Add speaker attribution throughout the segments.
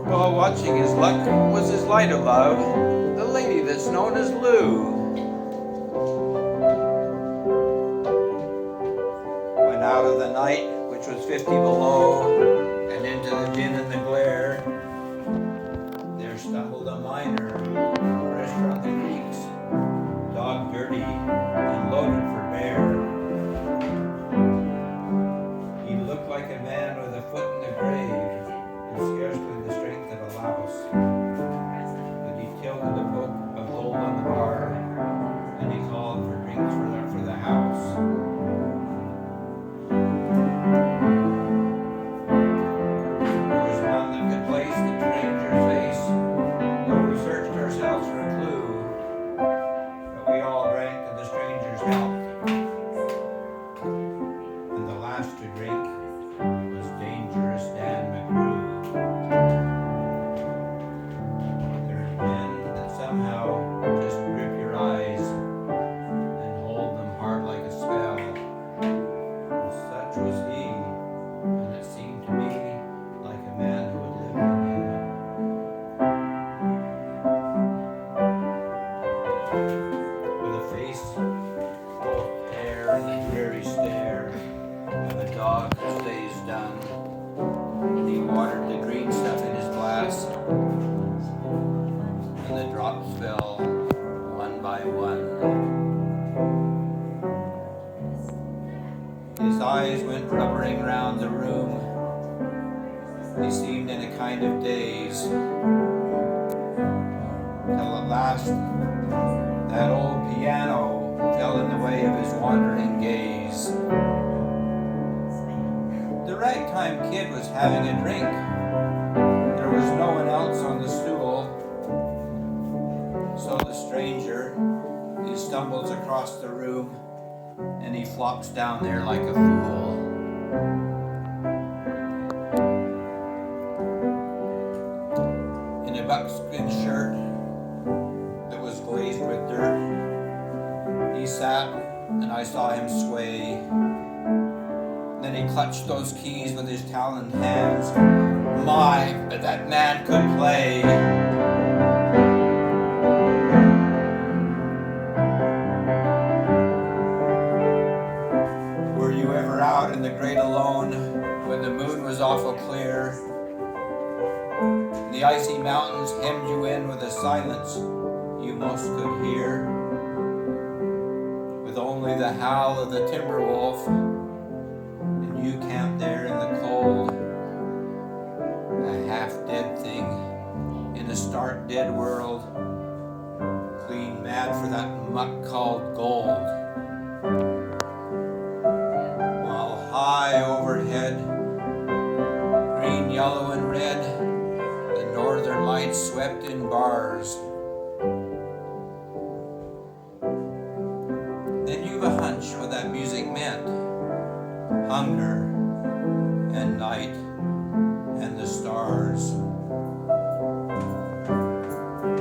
Speaker 1: While watching his luck was his light of love, the lady that's known as Lou. When out of the night, which was 50 below, and into the din and the glare, there stumbled a miner, fresh from the creeks, dog dirty and loaded for bear. He looked like a man with a foot in the grave, and scarcely the strength of a louse. But he tilted a book of gold on the bar, and he called for drinks for the house. There was none that could place the stranger's face, though we searched ourselves for a clue. But we all drank to the stranger's health, and the last to drink was dangerous Dan McGrew. There's men that somehow just grip your eyes and hold them hard like a spell. And such was he, and it seemed to me like a man who had lived in him. With a face full of hair and a dreary stare of a dog whose day is done, and he watered the green stuff in his glass, and the drops fell one by one. His eyes went rubbering round the room. He seemed in a kind of daze, till at last that old piano fell in the way of his wandering gaze. The ragtime kid was having a drink. There was no one else on the stool. So the stranger, he stumbles across the room, and he flops down there like a fool. In a buckskin shirt that was glazed with dirt, he sat, and I saw him sway. Then he clutched those keys with his taloned hands. My, but that man could play. Were you ever out in the great alone when the moon was awful clear? And the icy mountains hemmed you in with a silence you most could hear, with only the howl of the timber wolf, and you camped there in the cold, a half-dead thing in a stark dead world, clean mad for that muck called gold. While high overhead, green, yellow, and red, the northern lights swept in bars. Then you've a hunch what that music meant. Hunger and night and the stars.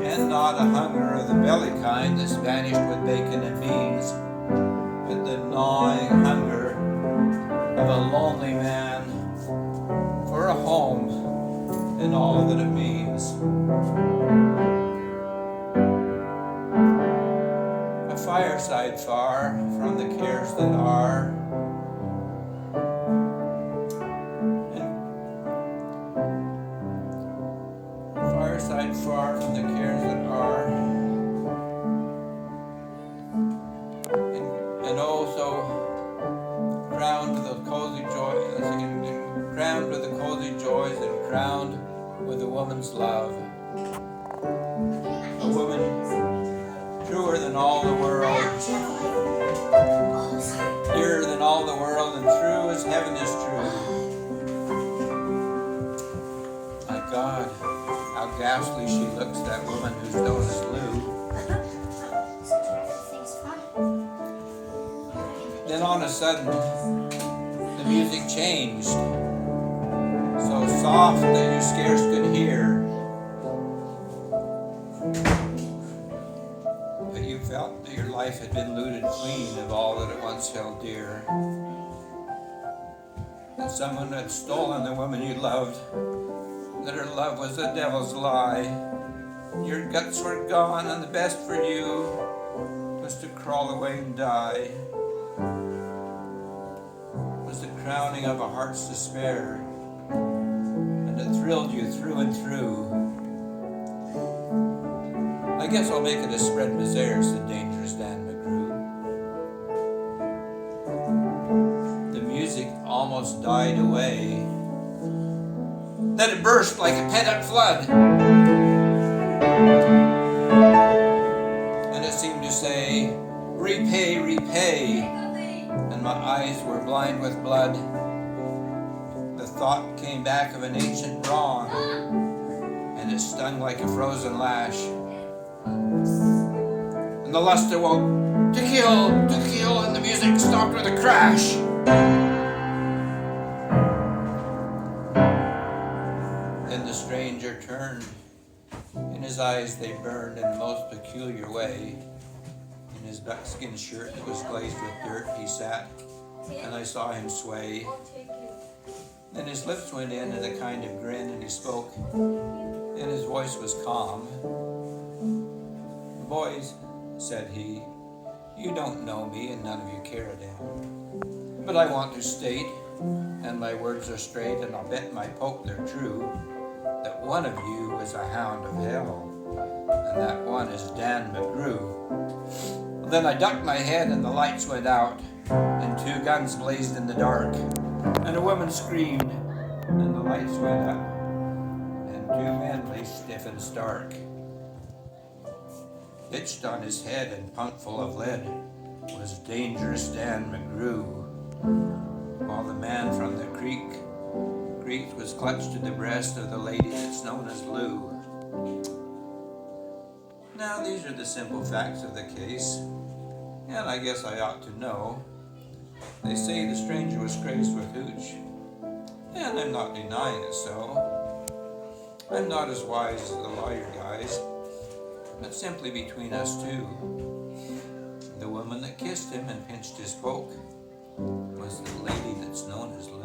Speaker 1: And not a hunger of the belly kind that's vanished with bacon and beans, but the gnawing hunger of a lonely man for a home and all that it means. A fireside far from the cares that are, fireside far from the cares that are, and also crowned with the cozy joys, crowned with the cozy joys, and crowned with a woman's love. A woman truer than all the world, dearer than all the world, and true as heaven is true. My God, how ghastly she looks, that woman who's known as Lou. Then on a sudden, the music changed, so soft that you scarce could hear. But you felt that your life had been looted clean of all that it once held dear. That someone had stolen the woman you loved, that her love was the devil's lie. Your guts were gone, and the best for you was to crawl away and die. It was the crowning of a heart's despair, and it thrilled you through and through. I guess I'll make it a spread misere, said Dangerous Dan McGrew. The music almost died away. Then it burst like a pent-up flood, and it seemed to say, repay, repay, and my eyes were blind with blood. The thought came back of an ancient wrong, and it stung like a frozen lash. And the lust awoke to kill, and the music stopped with a crash. Then the stranger turned. In his eyes they burned in a most peculiar way. In his buckskin shirt that was glazed with dirt he sat, and I saw him sway. Then his lips went in a kind of grin, and he spoke, and his voice was calm. Boys, said he, you don't know me, and none of you care a damn. But I want to state, and my words are straight, and I'll bet my poke they're true, that one of you is a hound of hell, and that one is Dan McGrew. Then I ducked my head, and the lights went out, and two guns blazed in the dark, and a woman screamed, and the lights went up, and two men lay stiff and stark. Pitched on his head and pumped full of lead was Dangerous Dan McGrew, while the man from the creek was clutched to the breast of the lady that's known as Lou. Now these are the simple facts of the case, and I guess I ought to know. They say the stranger was crazed with hooch, and I'm not denying it so. I'm not as wise as the lawyer guys, but simply between us two, the woman that kissed him and pinched his poke was the lady that's known as Lou.